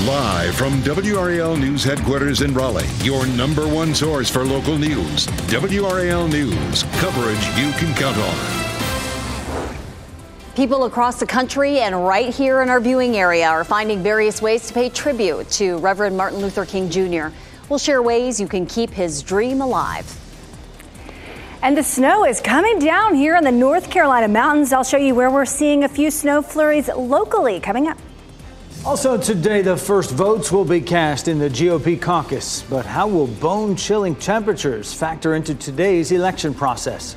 Live from WRAL News Headquarters in Raleigh, your #1 source for local news. WRAL News, coverage you can count on. People across the country and right here in our viewing area are finding various ways to pay tribute to Reverend Martin Luther King Jr. We'll share ways you can keep his dream alive. And the snow is coming down here in the North Carolina mountains. I'll show you where we're seeing a few snow flurries locally coming up. Also today, the first votes will be cast in the GOP caucus. But how will bone-chilling temperatures factor into today's election process?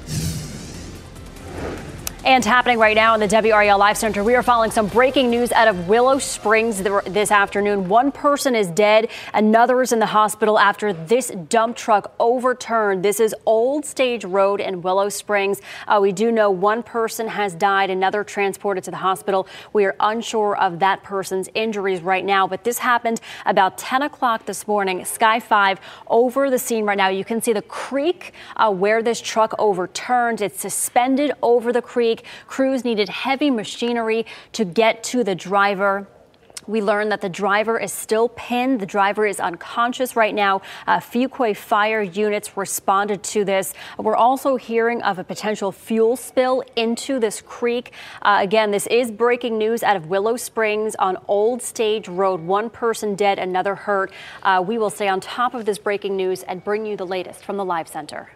And happening right now in the WRAL Live Center, we are following some breaking news out of Willow Springs this afternoon. One person is dead. Another is in the hospital after this dump truck overturned. This is Old Stage Road in Willow Springs. We do know one person has died, another transported to the hospital. We are unsure of that person's injuries right now, but this happened about 10 o'clock this morning. Sky 5 over the scene right now. You can see the creek where this truck overturned. It's suspended over the creek. Crews needed heavy machinery to get to the driver. We learned that the driver is still pinned. The driver is unconscious right now. Fuquay fire units responded to this. We're also hearing of a potential fuel spill into this creek. Again, this is breaking news out of Willow Springs on Old Stage Road. One person dead, another hurt. We will stay on top of this breaking news and bring you the latest from the Live Center.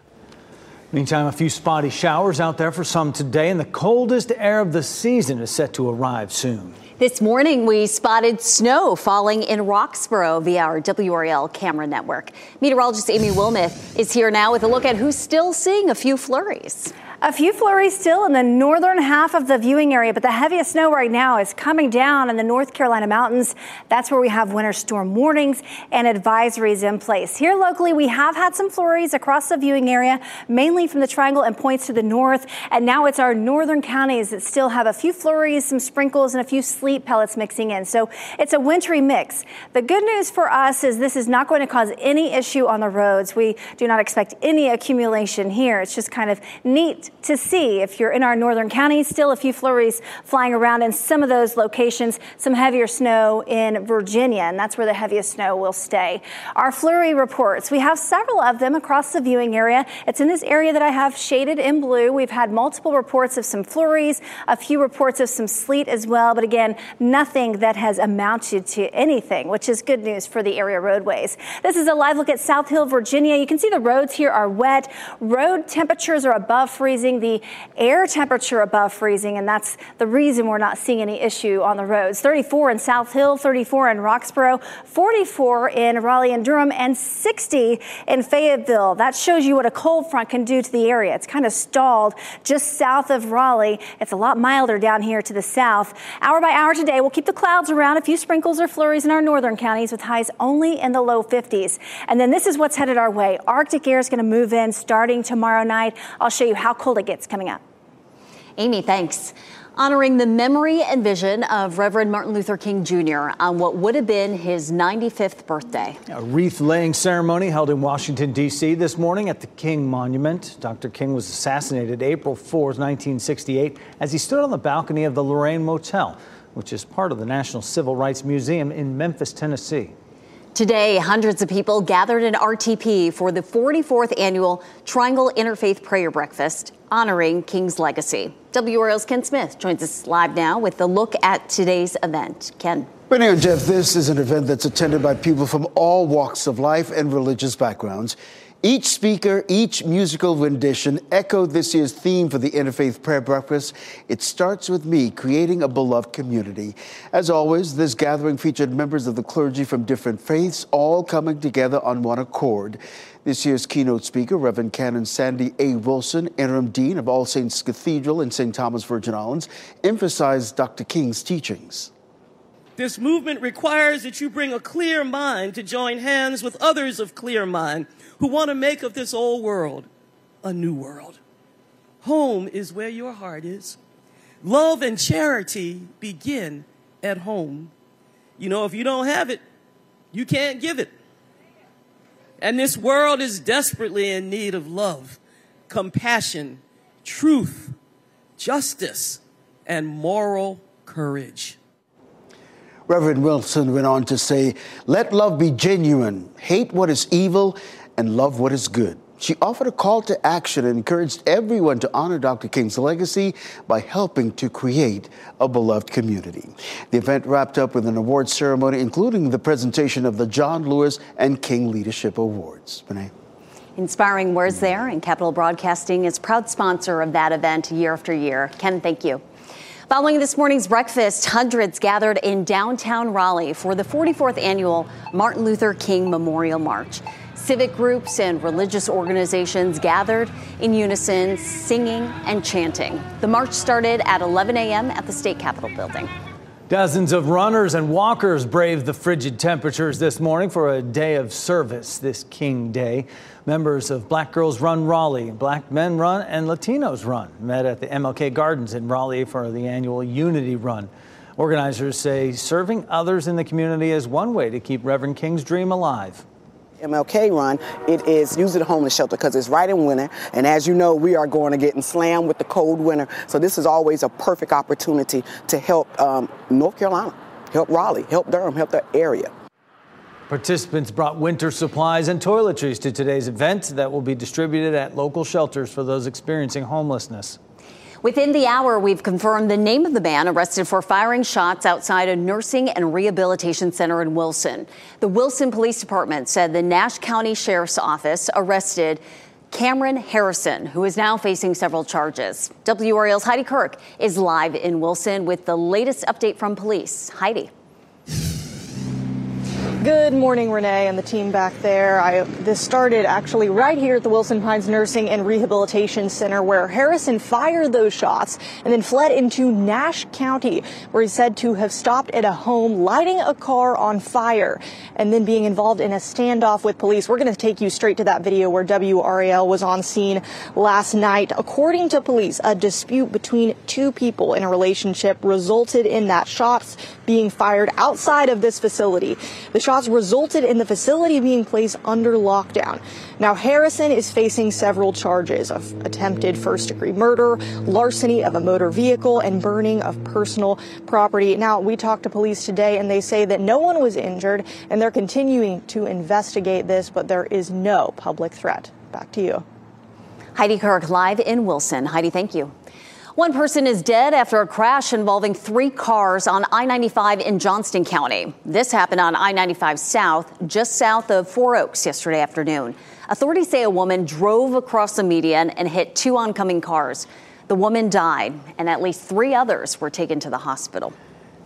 Meantime, a few spotty showers out there for some today, and the coldest air of the season is set to arrive soon. This morning, we spotted snow falling in Roxborough via our WRAL camera network. Meteorologist Amy Wilmoth is here now with a look at who's still seeing a few flurries. A few flurries still in the northern half of the viewing area, but the heaviest snow right now is coming down in the North Carolina mountains. That's where we have winter storm warnings and advisories in place. Here locally, we have had some flurries across the viewing area, mainly from the Triangle and points to the north. And now it's our northern counties that still have a few flurries, some sprinkles, and a few sleet pellets mixing in. So it's a wintry mix. The good news for us is this is not going to cause any issue on the roads. We do not expect any accumulation here. It's just kind of neat to see if you're in our northern counties. Still a few flurries flying around in some of those locations, some heavier snow in Virginia, and that's where the heaviest snow will stay. Our flurry reports, we have several of them across the viewing area. It's in this area that I have shaded in blue. We've had multiple reports of some flurries, a few reports of some sleet as well, but again, nothing that has amounted to anything, which is good news for the area roadways. This is a live look at South Hill, Virginia. You can see the roads here are wet. Road temperatures are above freezing. The air temperature above freezing, and that's the reason we're not seeing any issue on the roads. 34 in South Hill, 34 in Roxborough, 44 in Raleigh and Durham, and 60 in Fayetteville. That shows you what a cold front can do to the area. It's kind of stalled just south of Raleigh. It's a lot milder down here to the south. Hour by hour today, we'll keep the clouds around, a few sprinkles or flurries in our northern counties with highs only in the low 50s. And then this is what's headed our way. Arctic air is going to move in starting tomorrow night. I'll show you how cold it gets coming up. Amy, thanks. Honoring the memory and vision of Reverend Martin Luther King Jr. on what would have been his 95th birthday. A wreath-laying ceremony held in Washington, D.C. this morning at the King Monument. Dr. King was assassinated April 4th, 1968, as he stood on the balcony of the Lorraine Motel, which is part of the National Civil Rights Museum in Memphis, Tennessee. Today, hundreds of people gathered in RTP for the 44th annual Triangle Interfaith Prayer Breakfast, honoring King's legacy. WRAL's Ken Smith joins us live now with a look at today's event. Ken. Brittany and Jeff, this is an event that's attended by people from all walks of life and religious backgrounds. Each speaker, each musical rendition echoed this year's theme for the Interfaith Prayer Breakfast. It starts with me, creating a beloved community. As always, this gathering featured members of the clergy from different faiths, all coming together on one accord. This year's keynote speaker, Reverend Canon Sandy A. Wilson, interim dean of All Saints Cathedral in St. Thomas, Virgin Islands, emphasized Dr. King's teachings. This movement requires that you bring a clear mind to join hands with others of clear mind who want to make of this old world a new world. Home is where your heart is. Love and charity begin at home. You know, if you don't have it, you can't give it. And this world is desperately in need of love, compassion, truth, justice, and moral courage. Reverend Wilson went on to say, "Let love be genuine, hate what is evil, and love what is good." She offered a call to action and encouraged everyone to honor Dr. King's legacy by helping to create a beloved community. The event wrapped up with an awards ceremony, including the presentation of the John Lewis and King Leadership Awards. Renee. Inspiring words there, and Capital Broadcasting is proud sponsor of that event year after year. Ken, thank you. Following this morning's breakfast, hundreds gathered in downtown Raleigh for the 44th annual Martin Luther King Memorial March. Civic groups and religious organizations gathered in unison, singing and chanting. The march started at 11 a.m. at the State Capitol building. Dozens of runners and walkers braved the frigid temperatures this morning for a day of service this King Day. Members of Black Girls Run Raleigh, Black Men Run, and Latinos Run met at the MLK Gardens in Raleigh for the annual Unity Run. Organizers say serving others in the community is one way to keep Reverend King's dream alive. MLK Run, it is usually the homeless shelter because it's right in winter. And as you know, we are going to get slammed with the cold winter. So this is always a perfect opportunity to help North Carolina, help Raleigh, help Durham, help the area. Participants brought winter supplies and toiletries to today's event that will be distributed at local shelters for those experiencing homelessness. Within the hour, we've confirmed the name of the man arrested for firing shots outside a nursing and rehabilitation center in Wilson. The Wilson Police Department said the Nash County Sheriff's Office arrested Cameron Harrison, who is now facing several charges. WRAL's Heidi Kirk is live in Wilson with the latest update from police. Heidi. Good morning, Renee, and the team back there. This started actually right here at the Wilson Pines Nursing and Rehabilitation Center, where Harrison fired those shots and then fled into Nash County, where he's said to have stopped at a home, lighting a car on fire, and then being involved in a standoff with police. We're going to take you straight to that video where WRAL was on scene last night. According to police, a dispute between two people in a relationship resulted in that shots being fired outside of this facility. The shots resulted in the facility being placed under lockdown. Now, Harrison is facing several charges of attempted first-degree murder, larceny of a motor vehicle, and burning of personal property. Now, we talked to police today, and they say that no one was injured, and they're continuing to investigate this, but there is no public threat. Back to you. Heidi Kirk live in Wilson. Heidi, thank you. One person is dead after a crash involving 3 cars on I-95 in Johnston County. This happened on I-95 South, just south of Four Oaks yesterday afternoon. Authorities say a woman drove across the median and hit 2 oncoming cars. The woman died, and at least 3 others were taken to the hospital.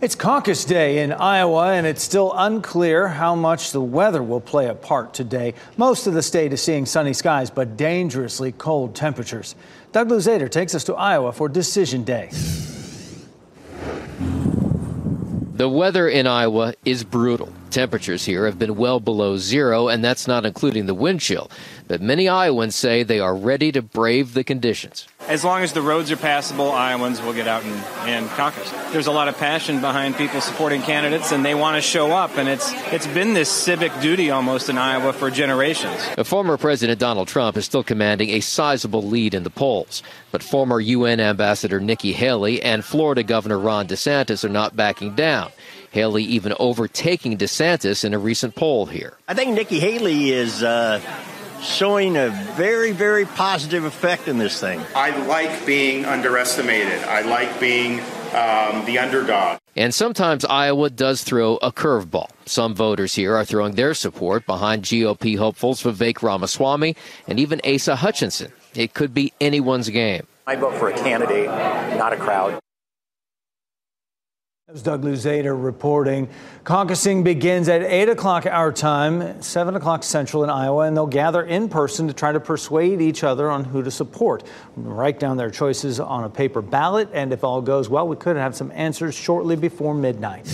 It's caucus day in Iowa, and it's still unclear how much the weather will play a part today. Most of the state is seeing sunny skies, but dangerously cold temperatures. Doug Luzader takes us to Iowa for Decision Day. The weather in Iowa is brutal. Temperatures here have been well below zero, and that's not including the wind chill. But many Iowans say they are ready to brave the conditions. As long as the roads are passable, Iowans will get out and caucus. There's a lot of passion behind people supporting candidates, and they want to show up. And it's been this civic duty almost in Iowa for generations. Former President Donald Trump is still commanding a sizable lead in the polls. But former UN Ambassador Nikki Haley and Florida Governor Ron DeSantis are not backing down. Haley even overtaking DeSantis in a recent poll here. I think Nikki Haley is showing a very, very positive effect in this thing. I like being underestimated. I like being the underdog. And sometimes Iowa does throw a curveball. Some voters here are throwing their support behind GOP hopefuls Vivek Ramaswamy and even Asa Hutchinson. It could be anyone's game. I vote for a candidate, not a crowd. That was Doug Luzader reporting. Caucusing begins at 8 o'clock our time, 7 o'clock Central in Iowa, and they'll gather in person to try to persuade each other on who to support. Write down their choices on a paper ballot, and if all goes well, we could have some answers shortly before midnight.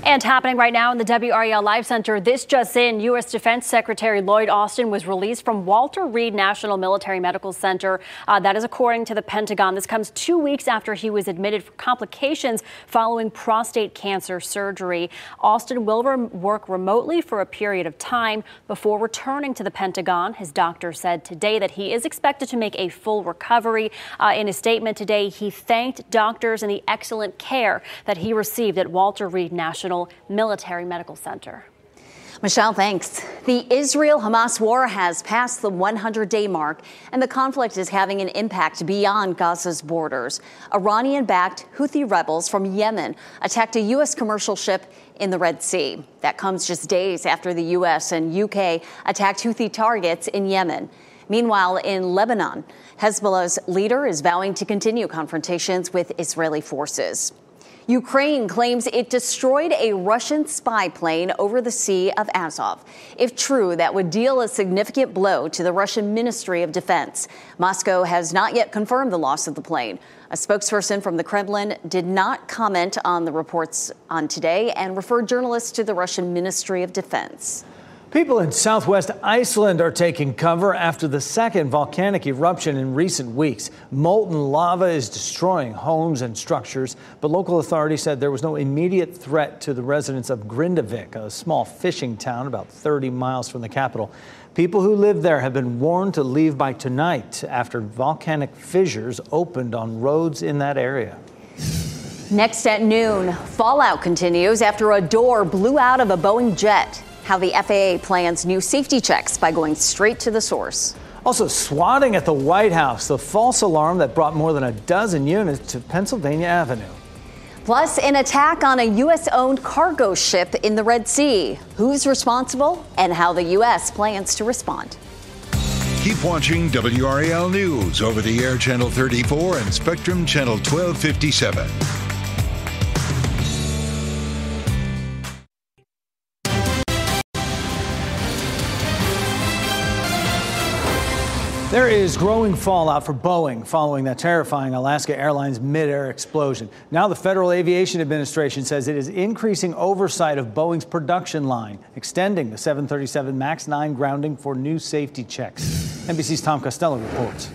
And And happening right now in the WRAL Live Center, this just in, U.S. Defense Secretary Lloyd Austin was released from Walter Reed National Military Medical Center. That is according to the Pentagon. This comes 2 weeks after he was admitted for complications following prostate cancer surgery. Austin will work remotely for a period of time before returning to the Pentagon. His doctor said today that he is expected to make a full recovery. In a statement today, he thanked doctors and the excellent care that he received at Walter Reed National Military Medical Center. Michelle, thanks. The Israel-Hamas war has passed the 100-day mark, and the conflict is having an impact beyond Gaza's borders. Iranian-backed Houthi rebels from Yemen attacked a U.S. commercial ship in the Red Sea. That comes just days after the U.S. and UK attacked Houthi targets in Yemen. Meanwhile, in Lebanon, Hezbollah's leader is vowing to continue confrontations with Israeli forces. Ukraine claims it destroyed a Russian spy plane over the Sea of Azov. If true, that would deal a significant blow to the Russian Ministry of Defense. Moscow has not yet confirmed the loss of the plane. A spokesperson from the Kremlin did not comment on the reports on today and referred journalists to the Russian Ministry of Defense. People in southwest Iceland are taking cover after the second volcanic eruption in recent weeks. Molten lava is destroying homes and structures, but local authorities said there was no immediate threat to the residents of Grindavik, a small fishing town about 30 miles from the capital. People who live there have been warned to leave by tonight after volcanic fissures opened on roads in that area. Next at noon, fallout continues after a door blew out of a Boeing jet. How the FAA plans new safety checks by going straight to the source. Also swatting at the White House, the false alarm that brought more than a dozen units to Pennsylvania Avenue. Plus, an attack on a U.S.-owned cargo ship in the Red Sea. Who's responsible and how the U.S. plans to respond. Keep watching WRAL News over the air Channel 34 and Spectrum Channel 1257. There is growing fallout for Boeing following that terrifying Alaska Airlines mid-air explosion. Now the Federal Aviation Administration says it is increasing oversight of Boeing's production line, extending the 737 MAX 9 grounding for new safety checks. NBC's Tom Costello reports.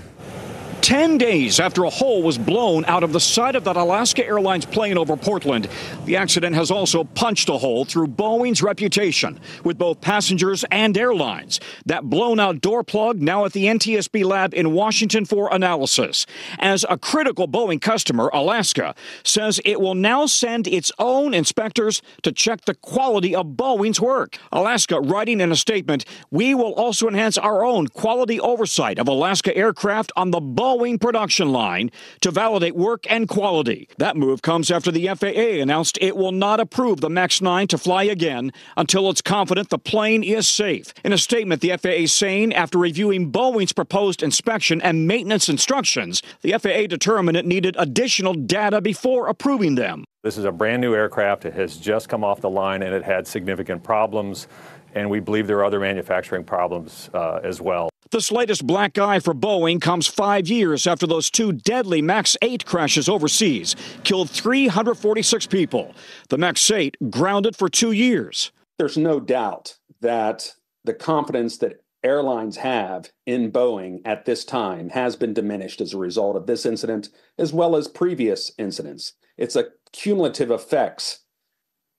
10 days after a hole was blown out of the side of that Alaska Airlines plane over Portland, the accident has also punched a hole through Boeing's reputation with both passengers and airlines. That blown-out door plug now at the NTSB lab in Washington for analysis. As a critical Boeing customer, Alaska says it will now send its own inspectors to check the quality of Boeing's work. Alaska writing in a statement, "We will also enhance our own quality oversight of Alaska aircraft on the Boeing production line to validate work and quality." That move comes after the FAA announced it will not approve the MAX 9 to fly again until it's confident the plane is safe. In a statement, the FAA saying after reviewing Boeing's proposed inspection and maintenance instructions, the FAA determined it needed additional data before approving them. This is a brand new aircraft. It has just come off the line and it had significant problems. And we believe there are other manufacturing problems as well. This latest black eye for Boeing comes 5 years after those two deadly MAX 8 crashes overseas killed 346 people. The MAX 8 grounded for 2 years. There's no doubt that the confidence that airlines have in Boeing at this time has been diminished as a result of this incident, as well as previous incidents. It's a cumulative effects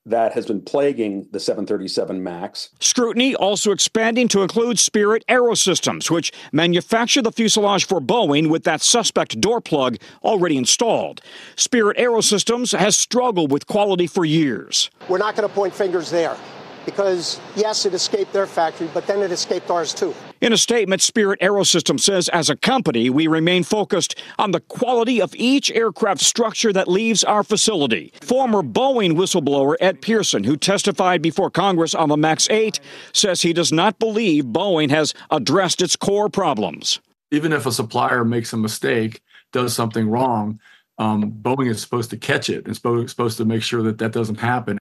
that has been plaguing the 737 MAX. Scrutiny also expanding to include Spirit Aerosystems, which manufacture the fuselage for Boeing with that suspect door plug already installed. Spirit Aerosystems has struggled with quality for years. We're not going to point fingers there because, yes, it escaped their factory, but then it escaped ours too. In a statement, Spirit Aerosystems says, as a company, we remain focused on the quality of each aircraft structure that leaves our facility. Former Boeing whistleblower Ed Pearson, who testified before Congress on the MAX 8, says he does not believe Boeing has addressed its core problems. Even if a supplier makes a mistake, does something wrong, Boeing is supposed to catch it. It's supposed to make sure that that doesn't happen.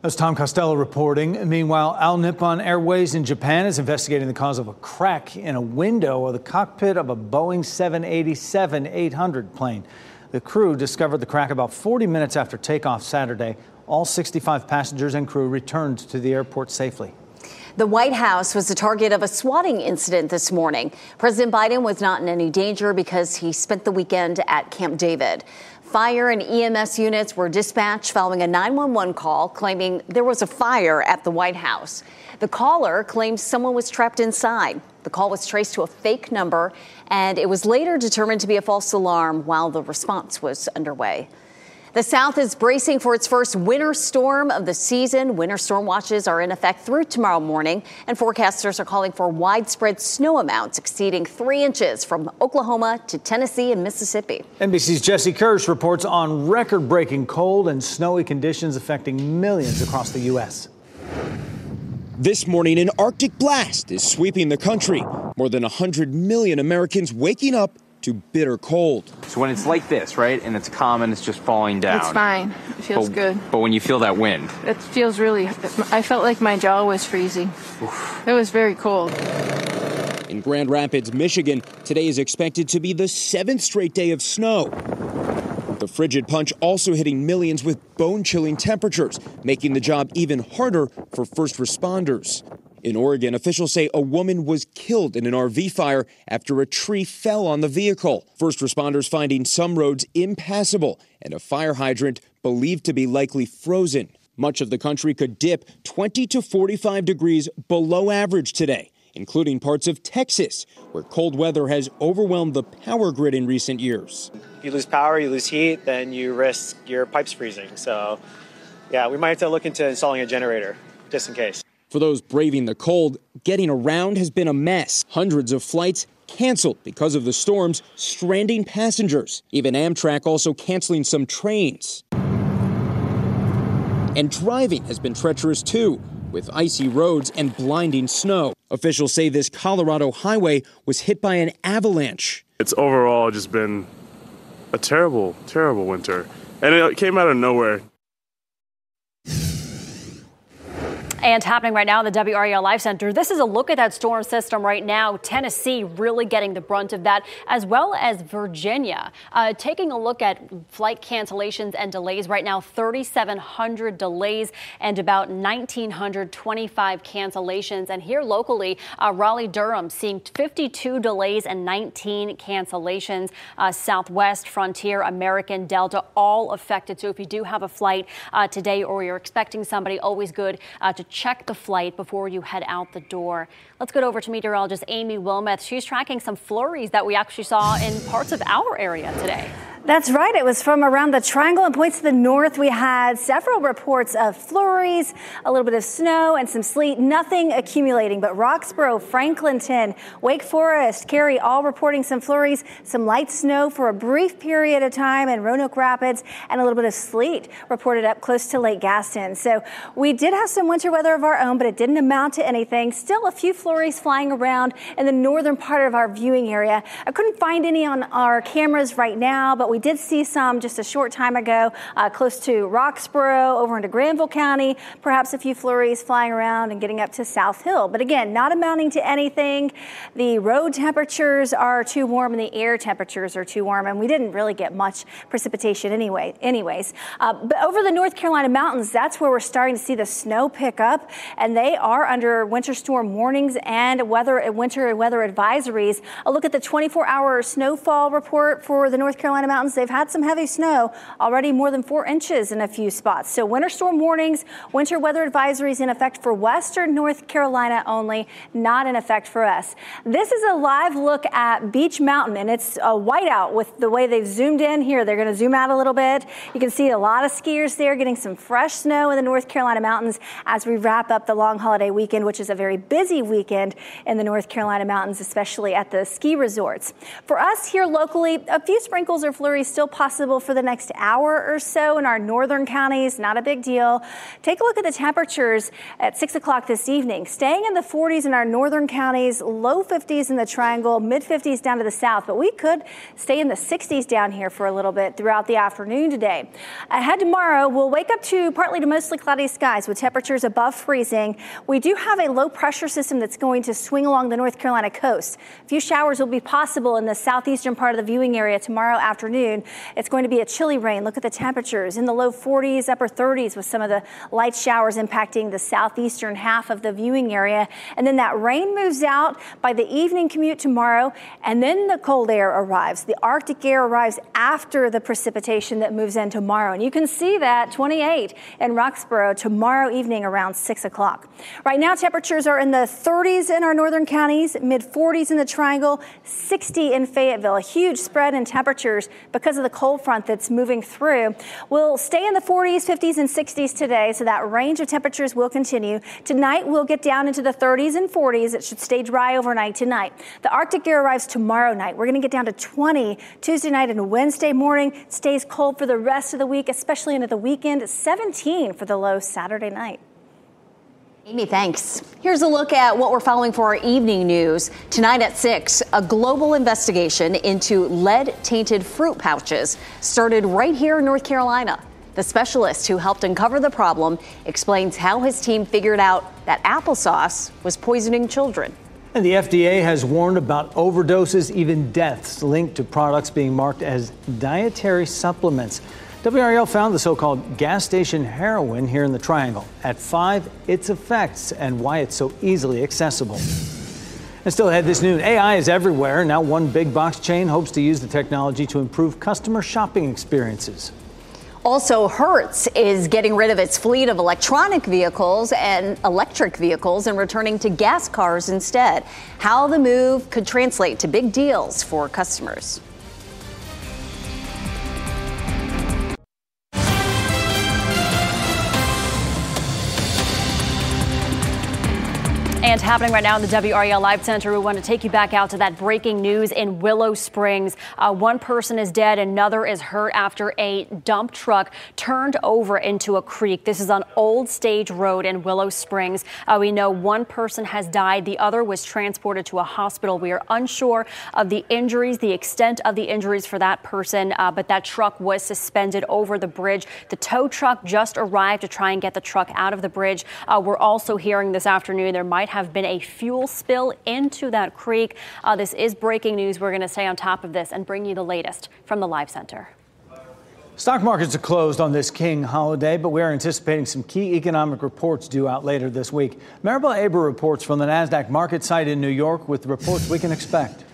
That's Tom Costello reporting. Meanwhile, All Nippon Airways in Japan is investigating the cause of a crack in a window of the cockpit of a Boeing 787-800 plane. The crew discovered the crack about 40 minutes after takeoff Saturday. All 65 passengers and crew returned to the airport safely. The White House was the target of a swatting incident this morning. President Biden was not in any danger because he spent the weekend at Camp David. Fire and EMS units were dispatched following a 911 call claiming there was a fire at the White House. The caller claimed someone was trapped inside. The call was traced to a fake number, and it was later determined to be a false alarm while the response was underway. The South is bracing for its first winter storm of the season. Winter storm watches are in effect through tomorrow morning, and forecasters are calling for widespread snow amounts exceeding 3 inches from Oklahoma to Tennessee and Mississippi. NBC's Jesse Kirsch reports on record-breaking cold and snowy conditions affecting millions across the U.S. This morning, an Arctic blast is sweeping the country. More than 100 million Americans waking up to bitter cold. So when it's like this, right, and it's calm and it's just falling down. It's fine. It feels good. But when you feel that wind. It feels really, I felt like my jaw was freezing. Oof. It was very cold. In Grand Rapids, Michigan, today is expected to be the 7th straight day of snow. The frigid punch also hitting millions with bone-chilling temperatures, making the job even harder for first responders. In Oregon, officials say a woman was killed in an RV fire after a tree fell on the vehicle. First responders finding some roads impassable and a fire hydrant believed to be likely frozen. Much of the country could dip 20 to 45 degrees below average today, including parts of Texas, where cold weather has overwhelmed the power grid in recent years. If you lose power, you lose heat, then you risk your pipes freezing. So, yeah, we might have to look into installing a generator, just in case. For those braving the cold, getting around has been a mess. Hundreds of flights canceled because of the storms, stranding passengers. Even Amtrak also canceling some trains. And driving has been treacherous too, with icy roads and blinding snow. Officials say this Colorado highway was hit by an avalanche. It's overall just been a terrible, terrible winter. And it came out of nowhere. And happening right now in the WRAL Life Center, this is a look at that storm system right now. Tennessee really getting the brunt of that, as well as Virginia. Taking a look at flight cancellations and delays right now, 3,700 delays and about 1,925 cancellations. And here locally, Raleigh-Durham seeing 52 delays and 19 cancellations. Southwest, Frontier, American, Delta, all affected. So if you do have a flight today or you're expecting somebody, always good to check the flight before you head out the door. Let's go over to meteorologist Amy Wilmeth. She's tracking some flurries that we actually saw in parts of our area today. That's right. It was from around the Triangle and points to the north. We had several reports of flurries, a little bit of snow and some sleet, nothing accumulating. But Roxborough, Franklinton, Wake Forest, Cary, all reporting some flurries, some light snow for a brief period of time in Roanoke Rapids, and a little bit of sleet reported up close to Lake Gaston. So we did have some winter weather of our own, but it didn't amount to anything. Still a few flurries flying around in the northern part of our viewing area. I couldn't find any on our cameras right now, but we did see some just a short time ago close to Roxborough, over into Granville County, perhaps a few flurries flying around and getting up to South Hill. But again, not amounting to anything. The road temperatures are too warm and the air temperatures are too warm, and we didn't really get much precipitation anyways. But over the North Carolina mountains, that's where we're starting to see the snow pick up, and they are under winter storm warnings and winter weather advisories. A look at the 24-hour snowfall report for the North Carolina mountains. They've had some heavy snow, already more than 4 inches in a few spots. So winter storm warnings, winter weather advisories in effect for western North Carolina only, not in effect for us. This is a live look at Beech Mountain, and it's a whiteout with the way they've zoomed in here. They're going to zoom out a little bit. You can see a lot of skiers there getting some fresh snow in the North Carolina mountains as we wrap up the long holiday weekend, which is a very busy weekend in the North Carolina mountains, especially at the ski resorts. For us here locally, a few sprinkles or flurries still possible for the next hour or so in our northern counties. Not a big deal. Take a look at the temperatures at 6 o'clock this evening. Staying in the 40s in our northern counties, low 50s in the Triangle, mid 50s down to the south. But we could stay in the 60s down here for a little bit throughout the afternoon today. Ahead tomorrow, we'll wake up to partly to mostly cloudy skies with temperatures above freezing. We do have a low pressure system that's going to swing along the North Carolina coast. A few showers will be possible in the southeastern part of the viewing area tomorrow afternoon. afternoon. It's going to be a chilly rain. Look at the temperatures in the low 40s, upper 30s with some of the light showers impacting the southeastern half of the viewing area. And then that rain moves out by the evening commute tomorrow, and then the cold air arrives. The Arctic air arrives after the precipitation that moves in tomorrow. And you can see that 28 in Roxborough tomorrow evening around 6 o'clock. Right now, temperatures are in the 30s in our northern counties, mid-40s in the Triangle, 60 in Fayetteville. A huge spread in temperatures because of the cold front that's moving through. We'll stay in the 40s, 50s, and 60s today, so that range of temperatures will continue. Tonight, we'll get down into the 30s and 40s. It should stay dry overnight tonight. The Arctic air arrives tomorrow night. We're going to get down to 20 Tuesday night and Wednesday morning. It stays cold for the rest of the week, especially into the weekend. 17 for the low Saturday night. Amy, thanks. Here's a look at what we're following for our evening news. Tonight at 6, a global investigation into lead-tainted fruit pouches started right here in North Carolina. The specialist who helped uncover the problem explains how his team figured out that applesauce was poisoning children. And the FDA has warned about overdoses, even deaths linked to products being marked as dietary supplements. WRAL found the so-called gas station heroin here in the Triangle. At 5, its effects and why it's so easily accessible. And still ahead this noon, AI is everywhere. Now one big box chain hopes to use the technology to improve customer shopping experiences. Also, Hertz is getting rid of its fleet of electronic vehicles and electric vehicles and returning to gas cars instead. How the move could translate to big deals for customers. And happening right now in the WRAL Live Center, we want to take you back out to that breaking news in Willow Springs. One person is dead, another is hurt after a dump truck turned over into a creek. This is on Old Stage Road in Willow Springs. We know one person has died. The other was transported to a hospital. We are unsure of the injuries, the extent of the injuries for that person, but that truck was suspended over the bridge. The tow truck just arrived to try and get the truck out of the bridge. We're also hearing this afternoon there might have been a fuel spill into that creek. This is breaking news. We're going to stay on top of this and bring you the latest from the Live Center. Stock markets are closed on this King holiday, but we are anticipating some key economic reports due out later this week. Maribel Aber reports from the NASDAQ market site in New York with the reports we can expect.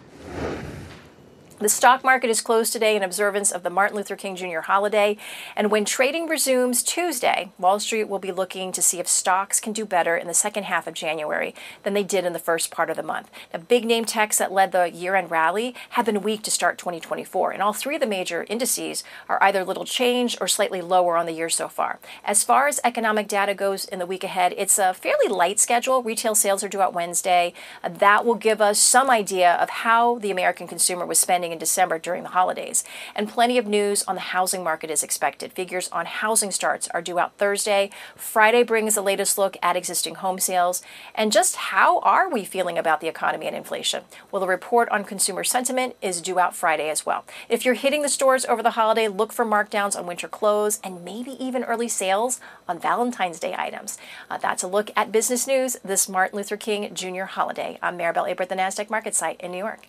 The stock market is closed today in observance of the Martin Luther King Jr. holiday. And when trading resumes Tuesday, Wall Street will be looking to see if stocks can do better in the second half of January than they did in the first part of the month. Now, big name techs that led the year-end rally have been weak to start 2024. And all three of the major indices are either little change or slightly lower on the year so far. As far as economic data goes in the week ahead, it's a fairly light schedule. Retail sales are due out Wednesday. That will give us some idea of how the American consumer was spending in December during the holidays. And plenty of news on the housing market is expected. Figures on housing starts are due out Thursday. Friday brings the latest look at existing home sales. And just how are we feeling about the economy and inflation? Well, the report on consumer sentiment is due out Friday as well. If you're hitting the stores over the holiday, look for markdowns on winter clothes and maybe even early sales on Valentine's Day items. That's a look at business news this Martin Luther King Jr. holiday. I'm Maribel Aber at the NASDAQ market site in New York.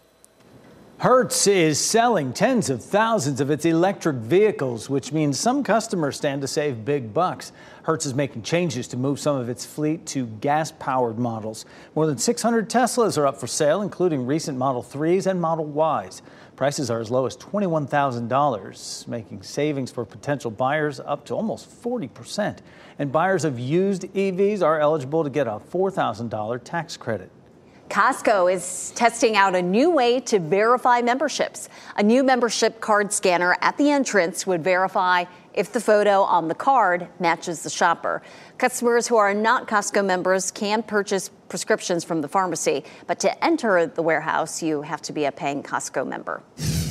Hertz is selling tens of thousands of its electric vehicles, which means some customers stand to save big bucks. Hertz is making changes to move some of its fleet to gas-powered models. More than 600 Teslas are up for sale, including recent Model 3s and Model Ys. Prices are as low as $21,000, making savings for potential buyers up to almost 40%. And buyers of used EVs are eligible to get a $4,000 tax credit. Costco is testing out a new way to verify memberships. A new membership card scanner at the entrance would verify if the photo on the card matches the shopper. Customers who are not Costco members can purchase prescriptions from the pharmacy, but to enter the warehouse, you have to be a paying Costco member.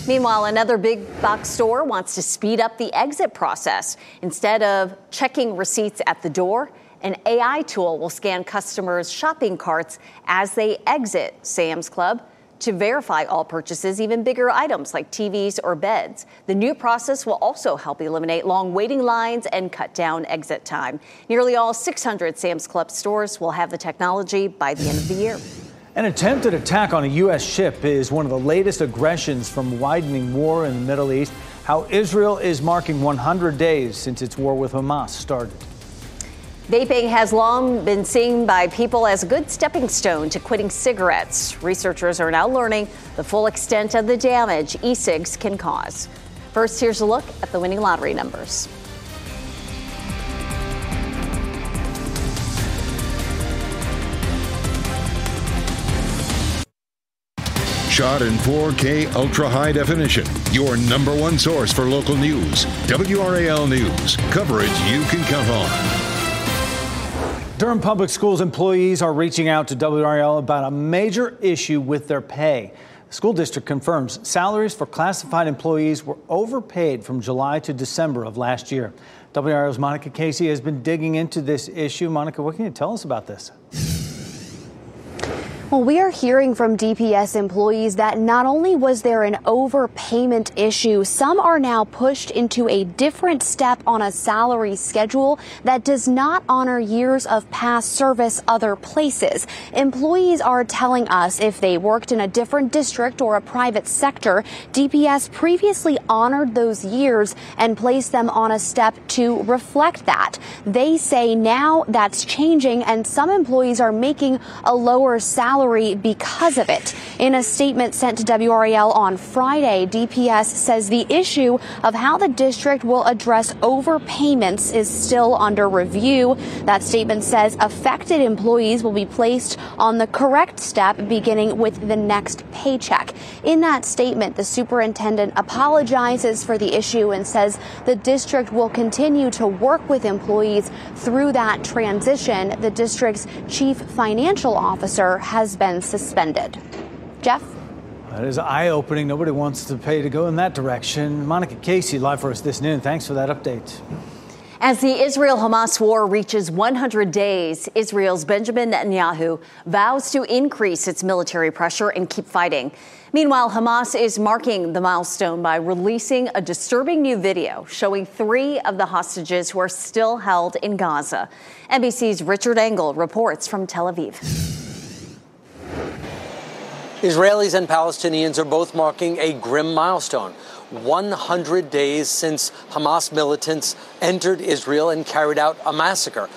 Meanwhile, another big box store wants to speed up the exit process. Instead of checking receipts at the door, an AI tool will scan customers' shopping carts as they exit Sam's Club to verify all purchases, even bigger items like TVs or beds. The new process will also help eliminate long waiting lines and cut down exit time. Nearly all 600 Sam's Club stores will have the technology by the end of the year. An attempted attack on a U.S. ship is one of the latest aggressions from widening war in the Middle East. how Israel is marking 100 days since its war with Hamas started. Vaping has long been seen by people as a good stepping stone to quitting cigarettes. Researchers are now learning the full extent of the damage e-cigs can cause. First, here's a look at the winning lottery numbers. Shot in 4K ultra high definition. Your number one source for local news. WRAL News. Coverage you can count on. Durham Public Schools employees are reaching out to WRAL about a major issue with their pay. The school district confirms salaries for classified employees were overpaid from July to December of last year. WRAL's Monica Casey has been digging into this issue. Monica, what can you tell us about this? Well, we are hearing from DPS employees that not only was there an overpayment issue, some are now pushed into a different step on a salary schedule that does not honor years of past service other places. Employees are telling us if they worked in a different district or a private sector, DPS previously honored those years and placed them on a step to reflect that. They say now that's changing and some employees are making a lower salary because of it. In a statement sent to WRAL on Friday, DPS says the issue of how the district will address overpayments is still under review. That statement says affected employees will be placed on the correct step beginning with the next paycheck. In that statement, the superintendent apologizes for the issue and says the district will continue to work with employees through that transition. The district's chief financial officer has been suspended. Jeff? That is eye-opening. Nobody wants to pay to go in that direction. Monica Casey, live for us this noon. Thanks for that update. As the Israel-Hamas war reaches 100 days, Israel's Benjamin Netanyahu vows to increase its military pressure and keep fighting. Meanwhile, Hamas is marking the milestone by releasing a disturbing new video showing 3 of the hostages who are still held in Gaza. NBC's Richard Engel reports from Tel Aviv. Israelis and Palestinians are both marking a grim milestone. 100 days since Hamas militants entered Israel and carried out a massacre.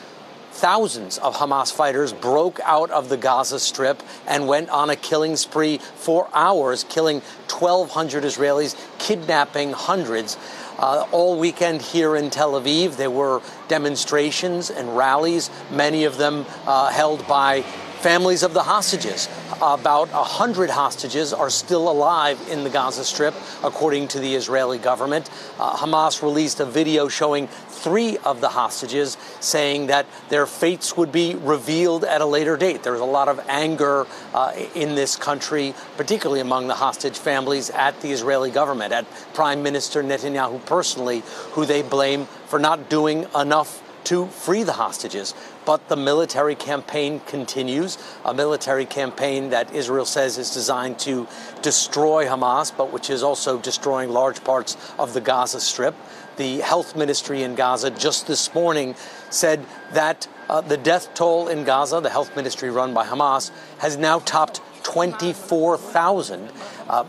Thousands of Hamas fighters broke out of the Gaza Strip and went on a killing spree for hours, killing 1,200 Israelis, kidnapping hundreds. All weekend here in Tel Aviv, there were demonstrations and rallies, many of them held by families of the hostages. About 100 hostages are still alive in the Gaza Strip, according to the Israeli government. Hamas released a video showing 3 of the hostages, saying that their fates would be revealed at a later date. There's a lot of anger in this country, particularly among the hostage families, at the Israeli government, at Prime Minister Netanyahu personally, who they blame for not doing enough to free the hostages. But the military campaign continues, a military campaign that Israel says is designed to destroy Hamas, but which is also destroying large parts of the Gaza Strip. The health ministry in Gaza just this morning said that the death toll in Gaza, the health ministry run by Hamas, has now topped 24,000.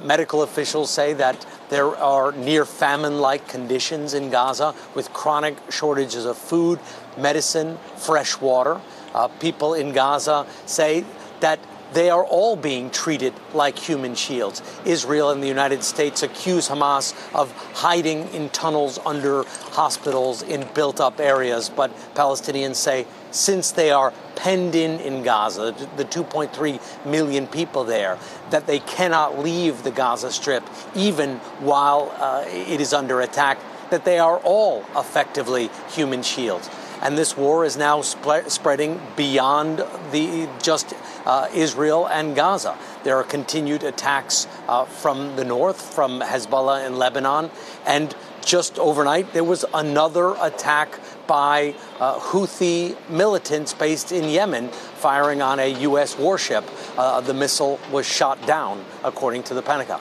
Medical officials say that there are near famine-like conditions in Gaza with chronic shortages of food, medicine, fresh water. People in Gaza say that they are all being treated like human shields. Israel and the United States accuse Hamas of hiding in tunnels under hospitals in built-up areas, but Palestinians say since they are penned in Gaza, the 2.3 million people there, that they cannot leave the Gaza Strip even while it is under attack, that they are all effectively human shields. And this war is now spreading beyond just Israel and Gaza. There are continued attacks from the north, from Hezbollah in Lebanon. And just overnight, there was another attack by Houthi militants based in Yemen, firing on a U.S. warship. The missile was shot down, according to the Pentagon.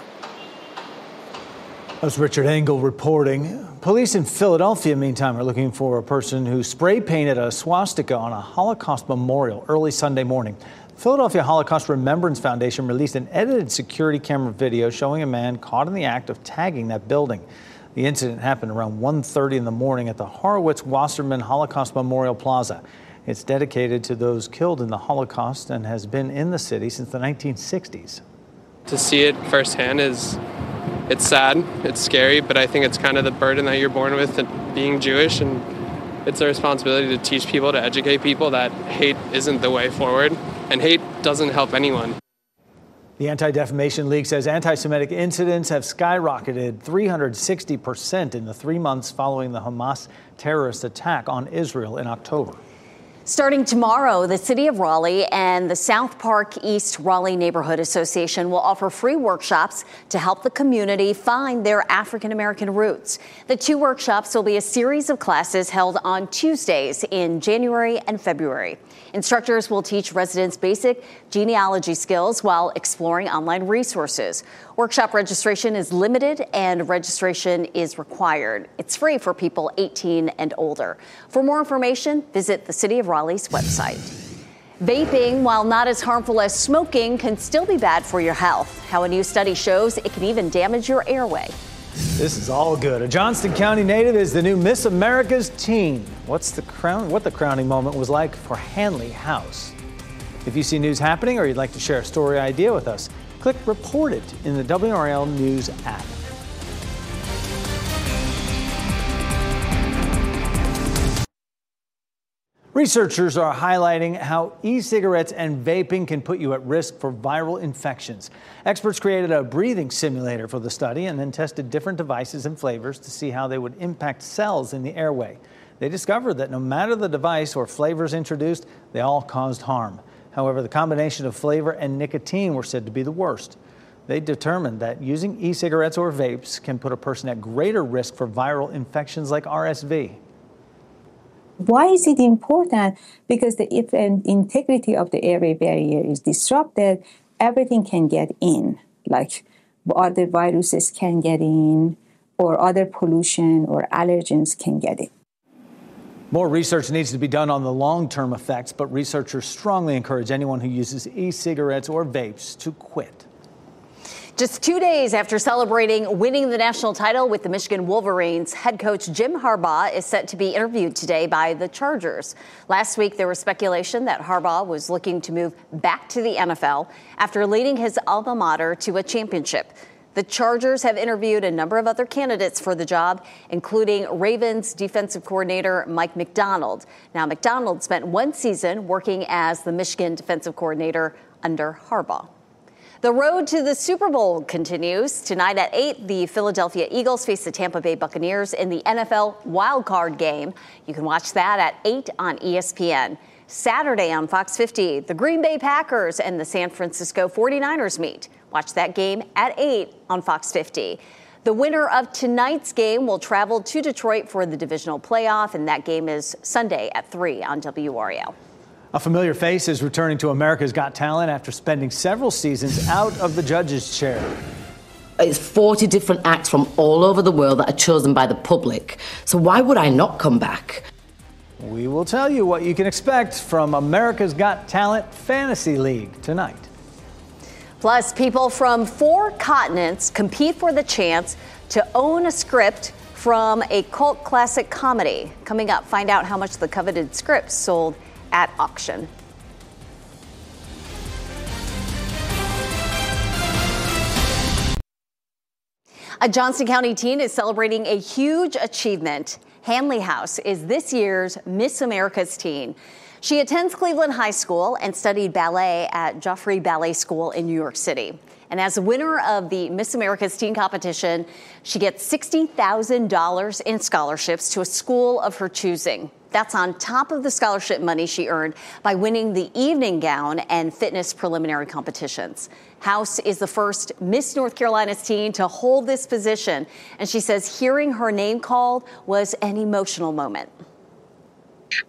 That's Richard Engel reporting. Police in Philadelphia, meantime, are looking for a person who spray painted a swastika on a Holocaust memorial early Sunday morning. The Philadelphia Holocaust Remembrance Foundation released an edited security camera video showing a man caught in the act of tagging that building. The incident happened around 1:30 in the morning at the Horowitz-Wasserman Holocaust Memorial Plaza. It's dedicated to those killed in the Holocaust and has been in the city since the 1960s. To see it firsthand it's sad, it's scary, but I think it's kind of the burden that you're born with being Jewish, and it's a responsibility to teach people, to educate people that hate isn't the way forward, and hate doesn't help anyone. The Anti-Defamation League says anti-Semitic incidents have skyrocketed 360% in the 3 months following the Hamas terrorist attack on Israel in October. Starting tomorrow, the City of Raleigh and the South Park East Raleigh Neighborhood Association will offer free workshops to help the community find their African-American roots. The 2 workshops will be a series of classes held on Tuesdays in January and February. Instructors will teach residents basic genealogy skills while exploring online resources. Workshop registration is limited and registration is required. It's free for people 18 and older. For more information, visit the City of Raleigh's website. Vaping, while not as harmful as smoking, can still be bad for your health. How a new study shows it can even damage your airway. This is all good. A Johnston County native is the new Miss America's teen. What the crowning moment was like for Hanley House. If you see news happening or you'd like to share a story idea with us, click Report It in the WRAL News app. Researchers are highlighting how e-cigarettes and vaping can put you at risk for viral infections. Experts created a breathing simulator for the study and then tested different devices and flavors to see how they would impact cells in the airway. They discovered that no matter the device or flavors introduced, they all caused harm. However, the combination of flavor and nicotine were said to be the worst. They determined that using e-cigarettes or vapes can put a person at greater risk for viral infections like RSV. Why is it important? Because if the integrity of the airway barrier is disrupted, everything can get in, like other viruses can get in, or other pollution or allergens can get in. More research needs to be done on the long-term effects, but researchers strongly encourage anyone who uses e-cigarettes or vapes to quit. Just 2 days after celebrating winning the national title with the Michigan Wolverines, head coach Jim Harbaugh is set to be interviewed today by the Chargers. Last week, there was speculation that Harbaugh was looking to move back to the NFL after leading his alma mater to a championship. The Chargers have interviewed a number of other candidates for the job, including Ravens defensive coordinator Mike Macdonald. Now, Macdonald spent 1 season working as the Michigan defensive coordinator under Harbaugh. The road to the Super Bowl continues. Tonight at 8, the Philadelphia Eagles face the Tampa Bay Buccaneers in the NFL wildcard game. You can watch that at 8 on ESPN. Saturday on Fox 50, the Green Bay Packers and the San Francisco 49ers meet. Watch that game at 8 on Fox 50. The winner of tonight's game will travel to Detroit for the divisional playoff, and that game is Sunday at 3 on WRAL. A familiar face is returning to America's Got Talent after spending several seasons out of the judge's chair. It's 40 different acts from all over the world that are chosen by the public. So why would I not come back? We will tell you what you can expect from America's Got Talent Fantasy League tonight. Plus, people from 4 continents compete for the chance to own a script from a cult classic comedy. Coming up, find out how much the coveted script sold at auction. A Johnston County teen is celebrating a huge achievement. Hanley House is this year's Miss America's teen. She attends Cleveland High School and studied ballet at Joffrey Ballet School in New York City. And as a winner of the Miss America's Teen competition, she gets $60,000 in scholarships to a school of her choosing. That's on top of the scholarship money she earned by winning the evening gown and fitness preliminary competitions. House is the first Miss North Carolina's teen to hold this position, and she says hearing her name called was an emotional moment.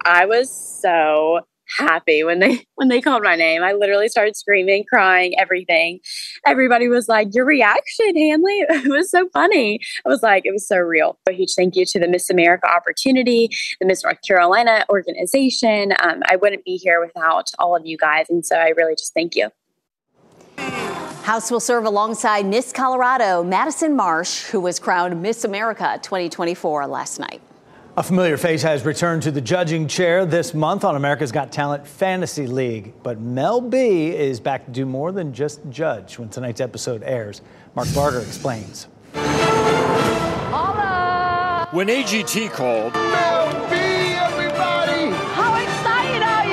I was so happy when they called my name. I literally started screaming, crying, everything. Everybody was like, "Your reaction, Hanley." It was so funny. I was like, it was so real. A huge thank you to the Miss America opportunity, the Miss North Carolina organization. I wouldn't be here without all of you guys. And so I really just thank you. House will serve alongside Miss Colorado, Madison Marsh, who was crowned Miss America 2024 last night. A familiar face has returned to the judging chair this month on America's Got Talent Fantasy League. But Mel B is back to do more than just judge when tonight's episode airs. Mark Barger explains. Holla! When AGT called, Mel B, everybody! How excited are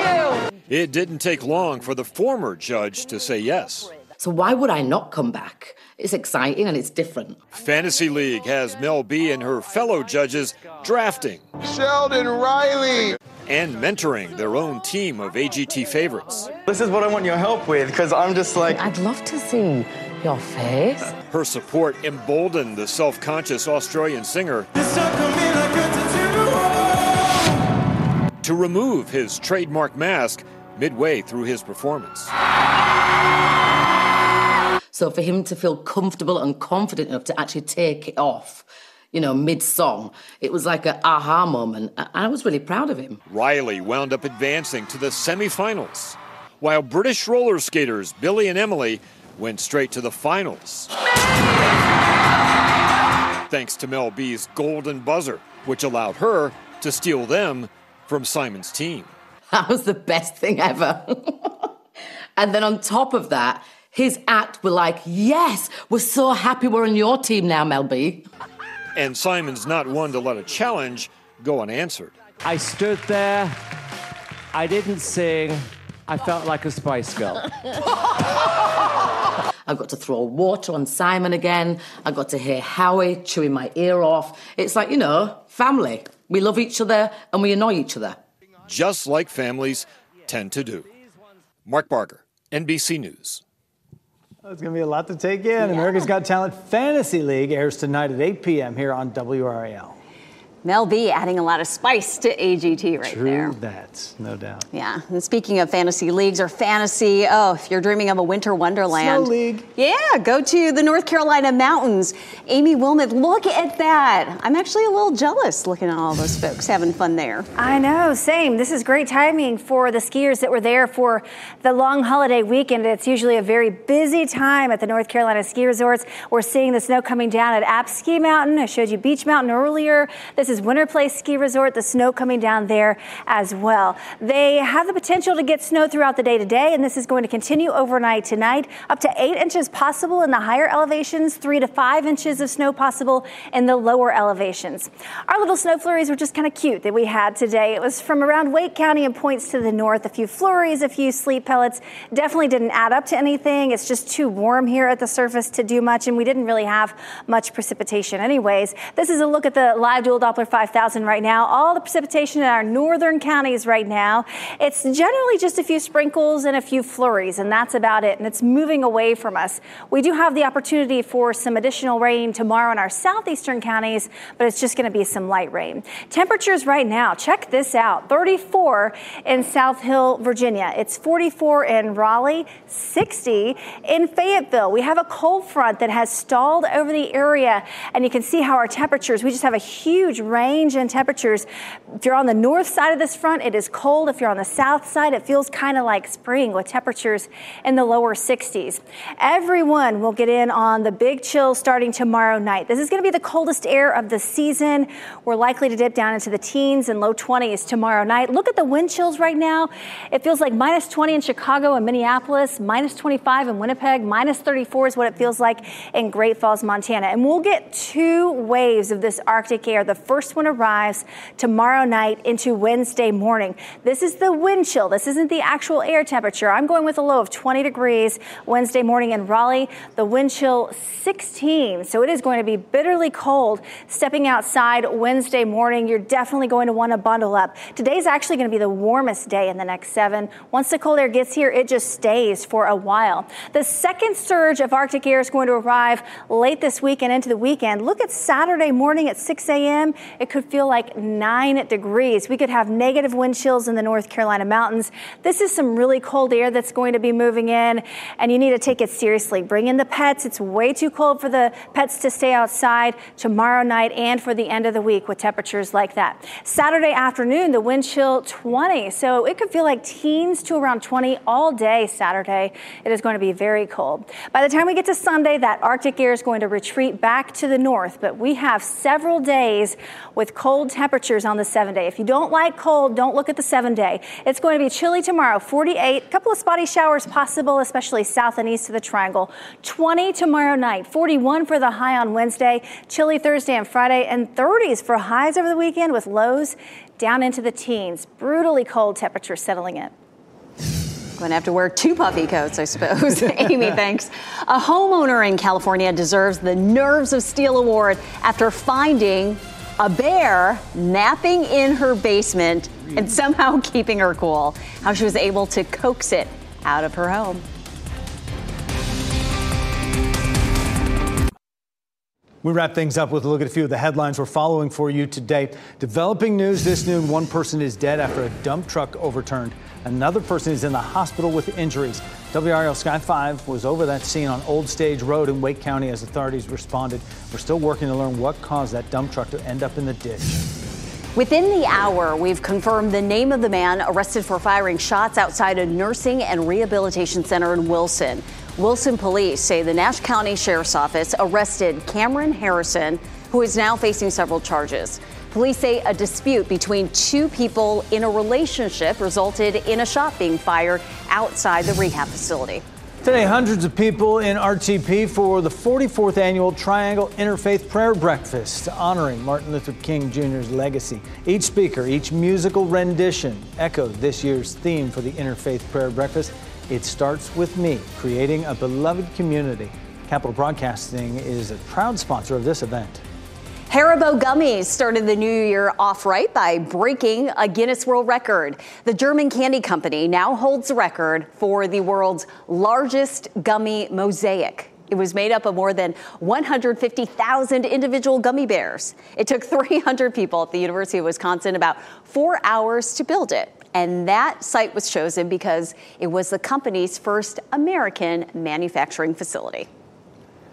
you? It didn't take long for the former judge to say yes. So why would I not come back? It's exciting and it's different. Fantasy League has Mel B and her fellow judges drafting, Sheldon Riley, and mentoring their own team of AGT favorites. This is what I want your help with, because I'm just like... I'd love to see your face. Her support emboldened the self-conscious Australian singer to remove his trademark mask midway through his performance. So for him to feel comfortable and confident enough to actually take it off, mid-song, it was like an aha moment. I was really proud of him. Riley wound up advancing to the semifinals, while British roller skaters Billy and Emily went straight to the finals. Thanks to Mel B's golden buzzer, which allowed her to steal them from Simon's team. That was the best thing ever. And then on top of that, his act were like, yes, we're so happy we're on your team now, Mel B. And Simon's not one to let a challenge go unanswered. I stood there, I didn't sing, I felt like a Spice Girl. I got to throw water on Simon again. I got to hear Howie chewing my ear off. It's like, family. We love each other and we annoy each other. Just like families tend to do. Mark Barger, NBC News. It's going to be a lot to take in. Yeah. America's Got Talent Fantasy League airs tonight at 8 p.m. here on WRAL. Mel B adding a lot of spice to AGT right there. True that, no doubt. Yeah, and speaking of fantasy leagues or fantasy, if you're dreaming of a winter wonderland. Snow League. Yeah, go to the North Carolina mountains. Amy Wilmot, look at that. I'm actually a little jealous looking at all those folks having fun there. I know, same. This is great timing for the skiers that were there for the long holiday weekend. It's usually a very busy time at the North Carolina ski resorts. We're seeing the snow coming down at App Ski Mountain. I showed you Beach Mountain earlier. This is Winter Place Ski Resort, the snow coming down there as well. They have the potential to get snow throughout the day today, and this is going to continue overnight tonight. Up to 8 inches possible in the higher elevations, 3 to 5 inches of snow possible in the lower elevations. Our little snow flurries were just kind of cute that we had today. It was from around Wake County and points to the north. A few flurries, a few sleet pellets. Definitely didn't add up to anything. It's just too warm here at the surface to do much, and we didn't really have much precipitation anyways. This is a look at the live dual Doppler 5000 right now. All the precipitation in our northern counties right now. It's generally just a few sprinkles and a few flurries, and that's about it. And it's moving away from us. We do have the opportunity for some additional rain tomorrow in our southeastern counties, but it's just going to be some light rain. Temperatures right now, check this out. 34 in South Hill, Virginia. It's 44 in Raleigh, 60 in Fayetteville. We have a cold front that has stalled over the area, and you can see how our temperatures, we just have a huge range in temperatures. If you're on the north side of this front, it is cold. If you're on the south side, it feels kind of like spring with temperatures in the lower 60s. Everyone will get in on the big chill starting tomorrow night. This is going to be the coldest air of the season. We're likely to dip down into the teens and low 20s tomorrow night. Look at the wind chills right now. It feels like minus 20 in Chicago and Minneapolis, minus 25 in Winnipeg, minus 34 is what it feels like in Great Falls, Montana. And we'll get 2 waves of this Arctic air. The first one arrives tomorrow night into Wednesday morning. This is the wind chill. This isn't the actual air temperature. I'm going with a low of 20 degrees Wednesday morning in Raleigh. The wind chill 16. So it is going to be bitterly cold. Stepping outside Wednesday morning, you're definitely going to want to bundle up. Today's actually going to be the warmest day in the next 7. Once the cold air gets here, it just stays for a while. The second surge of Arctic air is going to arrive late this week and into the weekend. Look at Saturday morning at 6 a.m. it could feel like 9 degrees. We could have negative wind chills in the North Carolina mountains. This is some really cold air that's going to be moving in, and you need to take it seriously. Bring in the pets. It's way too cold for the pets to stay outside tomorrow night and for the end of the week with temperatures like that. Saturday afternoon, the wind chill 20, so it could feel like teens to around 20 all day Saturday. It is going to be very cold. By the time we get to Sunday, that Arctic air is going to retreat back to the north, but we have several days with cold temperatures on the 7-day. If you don't like cold, don't look at the 7-day. It's going to be chilly tomorrow, 48, a couple of spotty showers possible, especially south and east of the triangle. 20 tomorrow night, 41 for the high on Wednesday, chilly Thursday and Friday, and 30s for highs over the weekend with lows down into the teens. Brutally cold temperatures settling in. Going to have to wear 2 puffy coats, I suppose. Amy, thanks. A homeowner in California deserves the Nerves of Steel Award after finding a bear napping in her basement and somehow keeping her cool. How she was able to coax it out of her home. We wrap things up with a look at a few of the headlines we're following for you today. Developing news this noon, one person is dead after a dump truck overturned. Another person is in the hospital with injuries. WRAL Sky 5 was over that scene on Old Stage Road in Wake County as authorities responded. We're still working to learn what caused that dump truck to end up in the ditch. Within the hour, we've confirmed the name of the man arrested for firing shots outside a nursing and rehabilitation center in Wilson. Wilson police say the Nash County Sheriff's Office arrested Cameron Harrison, who is now facing several charges. Police say a dispute between 2 people in a relationship resulted in a shot being fired outside the rehab facility. Today, hundreds of people in RTP for the 44th annual Triangle Interfaith Prayer Breakfast, honoring Martin Luther King Jr.'s legacy. Each speaker, each musical rendition echoed this year's theme for the Interfaith Prayer Breakfast. It starts with me, creating a beloved community. Capital Broadcasting is a proud sponsor of this event. Haribo gummies started the new year off right by breaking a Guinness World Record. The German candy company now holds the record for the world's largest gummy mosaic. It was made up of more than 150,000 individual gummy bears. It took 300 people at the University of Wisconsin about 4 hours to build it. And that site was chosen because it was the company's first American manufacturing facility.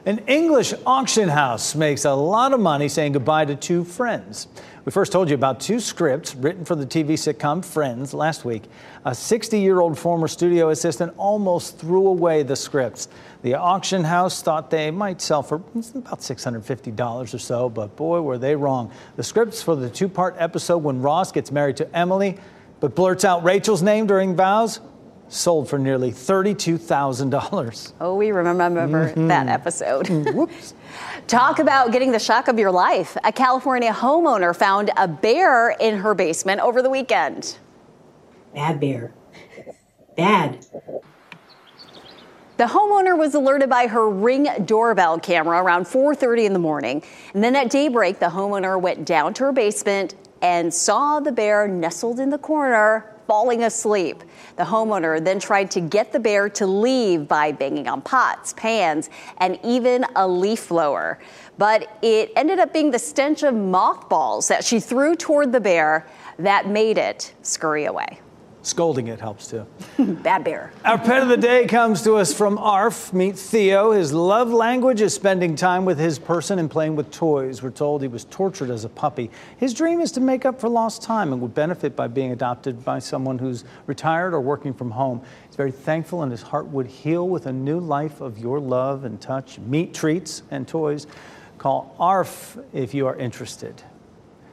An English auction house makes a lot of money saying goodbye to 2 friends. We first told you about 2 scripts written for the TV sitcom Friends last week. A 60-year-old former studio assistant almost threw away the scripts. The auction house thought they might sell for about $650 or so, but boy, were they wrong. The scripts for the 2-part episode when Ross gets married to Emily, but blurts out Rachel's name during vows, sold for nearly $32,000. Oh, we remember that episode. Whoops. Talk about getting the shock of your life. A California homeowner found a bear in her basement over the weekend. Bad bear. Bad. The homeowner was alerted by her Ring doorbell camera around 4:30 in the morning. And then at daybreak, the homeowner went down to her basement and saw the bear nestled in the corner, falling asleep. The homeowner then tried to get the bear to leave by banging on pots, pans, and even a leaf blower. But it ended up being the stench of mothballs that she threw toward the bear that made it scurry away. Scolding it helps too. Bad bear. Our pet of the day comes to us from ARF. Meet Theo. His love language is spending time with his person and playing with toys. We're told he was tortured as a puppy. His dream is to make up for lost time and would benefit by being adopted by someone who's retired or working from home. He's very thankful and his heart would heal with a new life of your love and touch. Meat, treats, and toys. Call ARF if you are interested.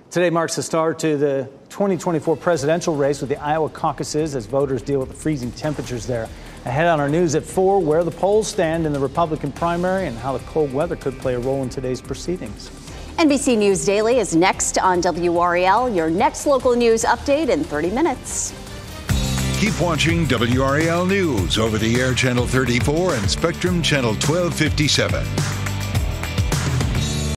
Today marks the start to the 2024 presidential race with the Iowa caucuses as voters deal with the freezing temperatures there. Ahead on our news at 4, where the polls stand in the Republican primary and how the cold weather could play a role in today's proceedings. NBC News Daily is next on WRAL, your next local news update in 30 minutes. Keep watching WRAL News over the air Channel 34 and Spectrum Channel 1257.